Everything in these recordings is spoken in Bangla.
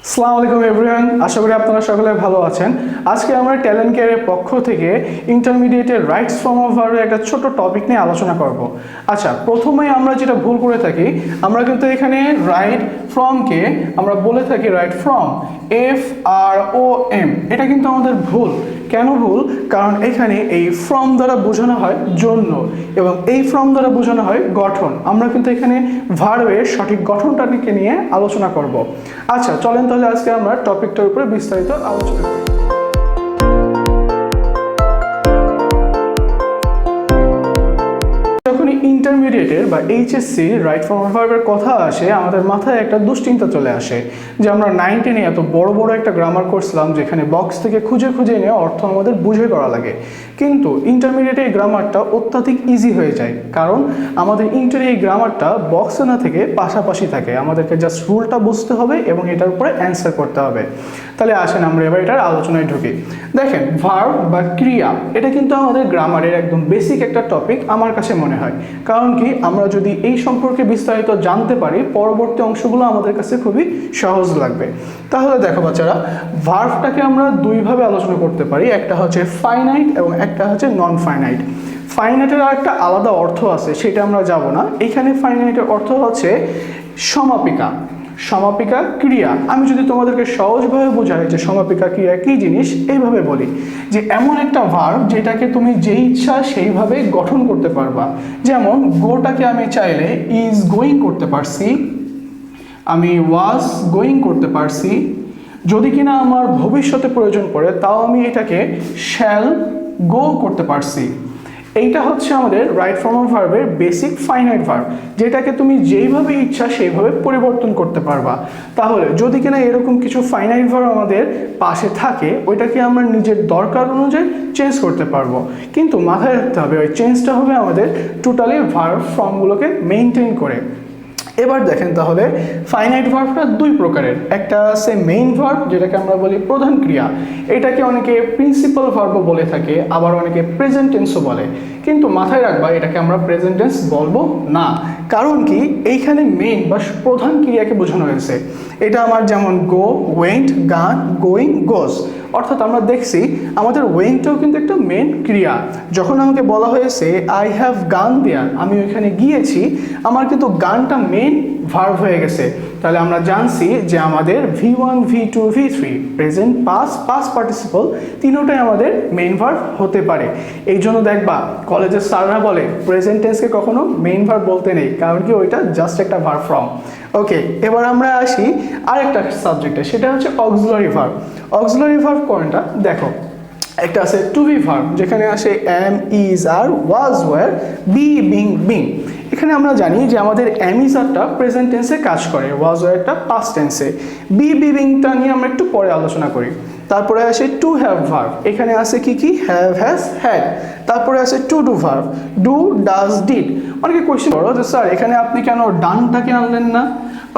আসসালামু আলাইকুম এভরিওয়ান, আশা করি আপনারা সকলে ভালো আছেন। আজকে আমরা ট্যালেন্ট কেয়ারের পক্ষ থেকে ইন্টারমিডিয়েটের রাইটস ফর্ম অফ ভার্বের একটা ছোট টপিক নিয়ে আলোচনা করব। আচ্ছা, প্রথমেই আমরা যেটা ভুল করে থাকি, আমরা কিন্তু এখানে রাইট ফ্রমকে আমরা বলে থাকি রাইট ফ্রম, FROM। এটা কিন্তু আমাদের ভুল। কেন ভুল? কারণ এখানে এই ফ্রম দ্বারা বোঝানো হয় জন্য এবং এই ফ্রম দ্বারা বোঝানো হয় গঠন। আমরা কিন্তু এখানে ভার্বের সঠিক গঠনটাকে নিয়ে আলোচনা করব। আচ্ছা, চলেন তাহলে আজকে আমরা টপিকটার উপরে বিস্তারিত আলোচনা করি। যখনই ইন্টারমিডিয়েটের বা এইচএসসি রাইট ফর্ম অফ ভার্বের কথা আসে, আমাদের মাথায় একটা দুশ্চিন্তা চলে আসে যে আমরা 9-10 এত বড় বড় একটা গ্রামার করছিলাম যেখানে বক্স থেকে খুঁজে খুঁজে নিয়ে অর্থ আমাদের বুঝে করা লাগে, কিন্তু ইন্টারমিডিয়েটে এই গ্রামারটা অত্যাধিক ইজি হয়ে যায়। কারণ আমাদের ইন্টারে এই গ্রামারটা বক্সে না থেকে পাশাপাশি থাকে, আমাদেরকে জাস্ট রুলটা বুঝতে হবে এবং এটার উপরে অ্যান্সার করতে হবে। তাহলে আসেন আমরা এবার এটার আলোচনায় ঢুকি। দেখেন, ভার্ব বা ক্রিয়া এটা কিন্তু আমাদের গ্রামারের একদম বেসিক একটা টপিক আমার কাছে মনে হয়। কারণ কি, আমরা যদি এই সম্পর্কে বিস্তারিত জানতে পারি, পরবর্তী অংশগুলো আমাদের কাছে খুবই সহজ লাগবে। তাহলে দেখো বাচ্চারা, ভার্বটাকে আমরা দুইভাবে আলোচনা করতে পারি, একটা হচ্ছে ফাইনাইট এবং একটা হচ্ছে নন ফাইনাইট। ফাইনাইটের আর একটা আলাদা অর্থ আছে, সেটা আমরা যাব না। এখানে ফাইনাইটের অর্থ হচ্ছে সমাপিকা। সমাপিকা ক্রিয়া, আমি যদি তোমাদেরকে সহজভাবে বোঝাই যে সমাপিকা ক্রিয়া কী জিনিস, এইভাবে বলি যে এমন একটা ভার্ব যেটাকে তুমি যেই ইচ্ছা সেইভাবে গঠন করতে পারবা। যেমন গোটাকে আমি চাইলে ইজ গোয়িং করতে পারছি, আমি ওয়াজ গোয়িং করতে পারছি। যদি কিনা আমার ভবিষ্যতে প্রয়োজন পড়ে, তাও আমি এটাকে শ্যাল গো করতে পারছি। এইটা হচ্ছে আমাদের রাইট ফর্ম অফ ভার্বের বেসিক ফাইনাইট ভার্ব, যেটাকে তুমি যেইভাবে ইচ্ছা সেইভাবে পরিবর্তন করতে পারবা। তাহলে যদি কিনা এরকম কিছু ফাইনাইট ভার্ব আমাদের পাশে থাকে, ওইটাকে আমরা নিজের দরকার অনুযায়ী চেঞ্জ করতে পারবো। কিন্তু মাথায় রাখতে হবে ওই চেঞ্জটা হবে আমাদের টোটালি ভার্ব ফর্মগুলোকে মেনটেন করে। এবার দেখেন তাহলে ফাইনাইট ভার্বটা দুই প্রকারের। একটা আছে মেইন ভার্ব, যেটাকে আমরা বলি প্রধান ক্রিয়া। এটাকে অনেকে প্রিন্সিপাল ভার্বও বলে থাকে, আবার অনেকে প্রেজেন্ট টেন্সও বলে। কিন্তু মাথায় রাখবা, এটাকে আমরা প্রেজেন্ট টেন্স বলবো না। কারণ কি, এইখানে মেইন বা প্রধান ক্রিয়াকে বোঝানো হয়েছে। এটা আমার যেমন গো, ওয়েন্ট, গান, গোয়িং, গোস। অর্থাৎ আমরা দেখছি আমাদের ওয়েন্টটাও কিন্তু একটা মেন ক্রিয়া। যখন আমাকে বলা হয়েছে আই হ্যাভ গান দেয়ার, আমি ওইখানে গিয়েছি, আমার কিন্তু গানটা মেন ভার্ব হয়ে গেছে। তাহলে আমরা জানছি যে আমাদের V1, V2, V3 present, past, past participle তিনোটাই আমাদের মেইন ভার্ব হতে পারে। এই জন্য দেখবা কলেজের স্যাররা বলে প্রেজেন্ট টেন্সকে কখনো মেইন ভার্ব বলতে নেই, কারণ কি ওইটা জাস্ট একটা ভার্ব ফর্ম। ওকে, এবার আমরা আসি আরেকটা সাবজেক্টে, সেটা হচ্ছে অক্সিলারি ভার্ব। অক্সিলারি ভার্ব কোনটা? দেখো, একটা আছে টু বি ভার্ব, যেখানে আসে am, is, are, was, were, be, being, being. এখানে আমরা জানি যে আমাদের এম ইজ আরটা প্রেজেন্ট টেন্সে কাজ করে, ওয়াজ ওয়ারটা পাস্ট টেন্সে, বি, বিংটা নিয়ে আমরা একটু পরে আলোচনা করি। তারপরে আসে টু হ্যাভ ভার্ব, এখানে আছে কি কি, হ্যাভ, হ্যাজ, হ্যাড। তারপরে আছে to do verb, do, does, did. অনেকে কোয়েশ্চেন করো যে স্যার এখানে আপনি কেন ডানটাকে আনলেন না?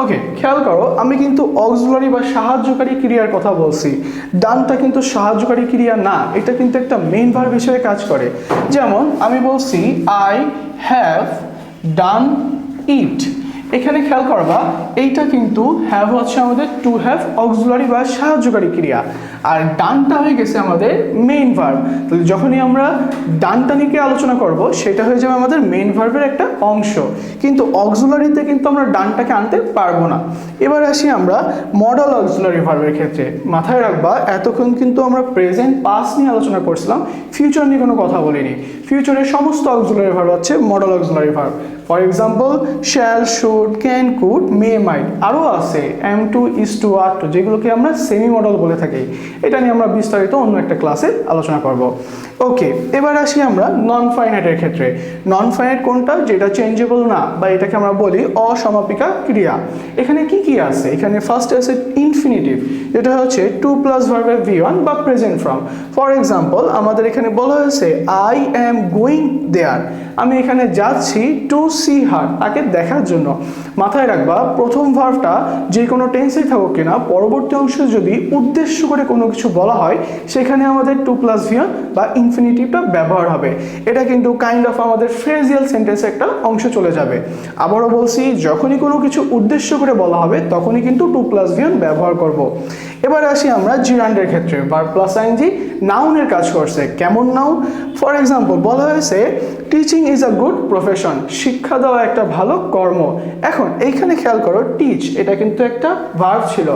ওকে, খেয়াল করো, আমি কিন্তু অক্সিলারি বা সাহায্যকারী ক্রিয়ার কথা বলছি। ডানটা কিন্তু সাহায্যকারী ক্রিয়া না, এটা কিন্তু একটা মেইন ভার্ব হিসেবে কাজ করে। যেমন আমি বলছি আই হ্যাভ ডান ইট, এখানে খেয়াল করবা এইটা কিন্তু হ্যাভ হচ্ছে আমাদের টু হ্যাভ অক্সিলারি বা সাহায্যকারী ক্রিয়া, আর ডানটা হয়ে গেছে আমাদের মেইন ভার্ব। তাহলে যখনই আমরা ডানটা নিয়ে আলোচনা করব, সেটা হয়ে যাবে আমাদের মেইন ভার্বের একটা অংশ, কিন্তু অক্সিলারিতে কিন্তু আমরা ডানটাকে আনতে পারবো না। এবার আসি আমরা মডেল অক্সিলারি ভার্বের ক্ষেত্রে। মাথায় রাখবা, এতক্ষণ কিন্তু আমরা প্রেজেন্ট, পাস্ট নিয়ে আলোচনা করছিলাম, ফিউচার নিয়ে কোনো কথা বলিনি। ফিউচারের সমস্ত অক্সিলারি ভার্ব হচ্ছে modal auxiliary verb. For example shall, should, can, could, may, might. আরও আছে am to, is to, are to, যেগুলোকে আমরা সেমি মডেল বলে থাকি। এটা নিয়ে আমরা বিস্তারিত অন্য একটা ক্লাসে আলোচনা করব। ওকে, এবার আসি আমরা নন ফাইনাইটের ক্ষেত্রে। নন ফাইনাইট কোনটা? যেটা চেঞ্জেবল না, বা এটাকে আমরা বলি অসমাপিকা ক্রিয়া। এখানে কি কি আছে? এখানে ফার্স্ট আছে ইনফিনিটিভ, যেটা হচ্ছে টু প্লাস ভার্বের V1 বা প্রেজেন্ট ফর্ম। ফর এক্সাম্পল আমাদের এখানে বলা হয়েছে আই অ্যাম গোয়িং দেয়ার, আমি এখানে যাচ্ছি টু সি হার, তাকে দেখার জন্য। মাথায় রাখবা প্রথম ভার্বটা যে কোনো টেন্সেই থাকুক কিনা পরবর্তী অংশে যদি উদ্দেশ্য করে কোনো কিছু বলা হয় সেখানে আমাদের টু প্লাস ভিয়ান বা ইনফিনিটিভটা ব্যবহার হবে। এটা কিন্তু কাইন্ড অফ আমাদের ফ্রেজিয়াল সেন্টেন্সে একটা অংশ চলে যাবে। আবারও বলছি, যখনই কোনো কিছু উদ্দেশ্য করে বলা হবে তখনই কিন্তু টু প্লাস ভিয়ান ব্যবহার করব। এবার আসি আমরা জিরান্ডের ক্ষেত্রে। ভার্ব প্লাস আইএনজি নাউনের কাজ করছে। কেমন নাউন? ফর এক্সাম্পল বলা হয়েছে teaching is a good profession, শিক্ষা দেওয়া একটা ভালো কর্ম। এখন এইখানে খেয়াল করো, টিচ এটা কিন্তু একটা ভার্ব ছিল,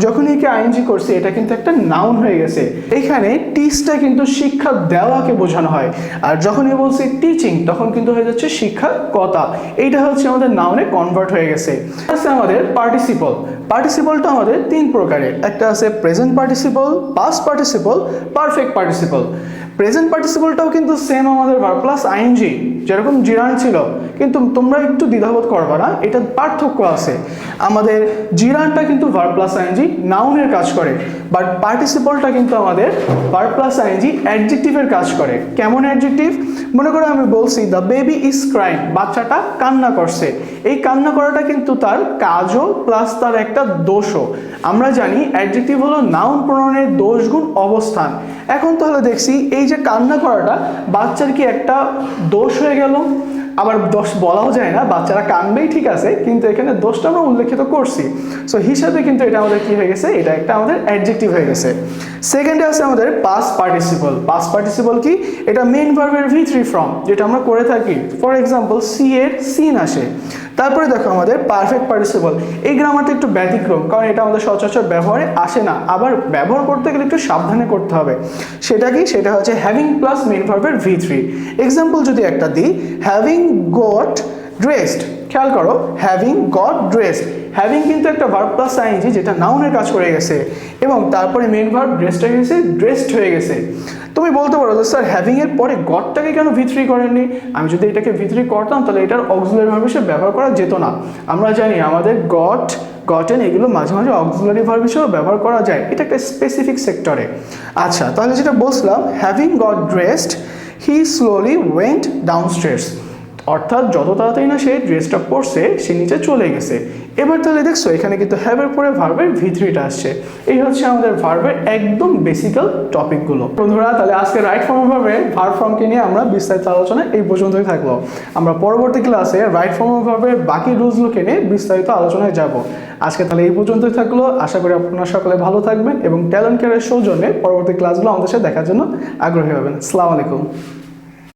যখন একে আইএনজি করছে এটা কিন্তু একটা নাউন হয়ে গেছে। এইখানে টিচটা কিন্তু শিক্ষা দেওয়াকে বোঝানো হয়, আর যখনই বলছি টিচিং তখন কিন্তু হয়ে যাচ্ছে শিক্ষা কথা। এইটা হচ্ছে আমাদের নাউনে কনভার্ট হয়ে গেছে। আছে আমাদের পার্টিসিপল। পার্টিসিপলটা আমাদের তিন প্রকারের, একটা আছে present participle, past participle, perfect participle. Present পার্টিসিপলটাও কিন্তু সেম আমাদের ভার্ব প্লাস আইএনজি যেরকম জিরান ছিল, কিন্তু তোমরা একটু দ্বিধাবোধ করবা না, এটা পার্থক্য আছে। আমাদের জিরানটা কিন্তু ভার্ব প্লাস আইএনজি নাউনের কাজ করে, বাট পার্টিসিপলটা কিন্তু আমাদের ভার্ব প্লাস আইএনজি অ্যাডজেক্টিভের কাজ করে। কেমন অ্যাডজেক্টিভ? মনে করো আমি বলছি দ্য বেবি ইজ ক্রাইং, বাচ্চাটা কান্না করছে। এই কান্না করাটা কিন্তু তার কাজও প্লাস তার একটা দোষও। আমরা জানি অ্যাডজেক্টিভ হলো নাউন প্রোনাউনের দোষ গুণ অবস্থান। এখন তাহলে দেখছি এই যে কান্না করাটা বাচ্চার কি একটা দোষ হয়ে গেল? আবার দোষ বলাও যায় না, বাচ্চারা কানবেই ঠিক আছে, কিন্তু এখানে দোষটা আমরা উল্লেখিত করছি, সো হিসাবে কিন্তু এটা আমাদের কি হয়ে গেছে, এটা একটা আমাদের অ্যাডজেক্টিভ হয়ে গেছে। সেকেন্ডে আছে আমাদের পাস্ট পার্টিসিপল। পাস্ট পার্টিসিপল কি? এটা মেইন ভার্বের V3 ফর্ম, যেটা আমরা করে থাকি। ফর এক্সাম্পল সি এর সিন আসে। তারপরে দেখো আমাদের পারফেক্ট পার্টিসিপল। এই গ্রামারটা একটু ব্যতিক্রম, কারণ এটা আমাদের সচরাচর ব্যবহারে আসে না, আবার ব্যবহার করতে গেলে একটু সাবধানে করতে হবে। সেটা কি? সেটা হচ্ছে হ্যাভিং প্লাস মেইন ভার্বের V3। এক্সাম্পল যদি একটা দিই, হ্যাভিং গট ড্রেসড। খেয়াল করো, হ্যাভিং গট ড্রেসড, হ্যাভিং কিন্তু একটা ভার্ব প্লাস আইএনজি যেটা নাউনের কাজ করে গেছে, এবং তারপরে মেইন ভার্ব ড্রেসড হয়ে গেছে, ড্রেসড হয়ে গেছে। তুমি বলতে পারো যে স্যার হ্যাভিং এর পরে গটটাকে কেন V3 করেননি? আমি যদি এটাকে V3 করতাম তাহলে এটার অক্সিলারি ভার্ব হিসেবে ব্যবহার করা যেত না। আমরা জানি আমাদের গট, গটেন এগুলো মাঝে মাঝে অক্সিলারি ভার্ব হিসেবে ব্যবহার করা যায়, এটা একটা স্পেসিফিক সেক্টরে। আচ্ছা, তাহলে যেটা বলছিলাম, হ্যাভিং গট ড্রেসড হি স্লোলি ওয়েন্ট ডাউনস্টেয়ার্স, অর্থাৎ যত তাড়াতাড়ি না সে ড্রেসটা পরছে সে নিচে চলে গেছে। এবার তাহলে দেখছো এখানে কিন্তু হ্যাভের পরে ভার্বের V3টা আসছে। এই হচ্ছে আমাদের ভার্বের একদম বেসিক্যাল টপিকগুলো। বন্ধুরা, তাহলে আজকে রাইট ফর্ম ভার্বের ভার্ব ফর্মকে নিয়ে আমরা বিস্তারিত আলোচনা এই পর্যন্তই থাকলো। আমরা পরবর্তী ক্লাসে রাইট ফর্ম ভার্বের বাকি রুলসগুলোকে নিয়ে বিস্তারিত আলোচনায় যাব। আজকে তাহলে এই পর্যন্তই থাকলো। আশা করি আপনারা সকলে ভালো থাকবেন এবং ট্যালেন্ট কেয়ারের সৌজন্যে পরবর্তী ক্লাসগুলো আমাদের সাথে দেখার জন্য আগ্রহী হবেন। আসসালামু আলাইকুম।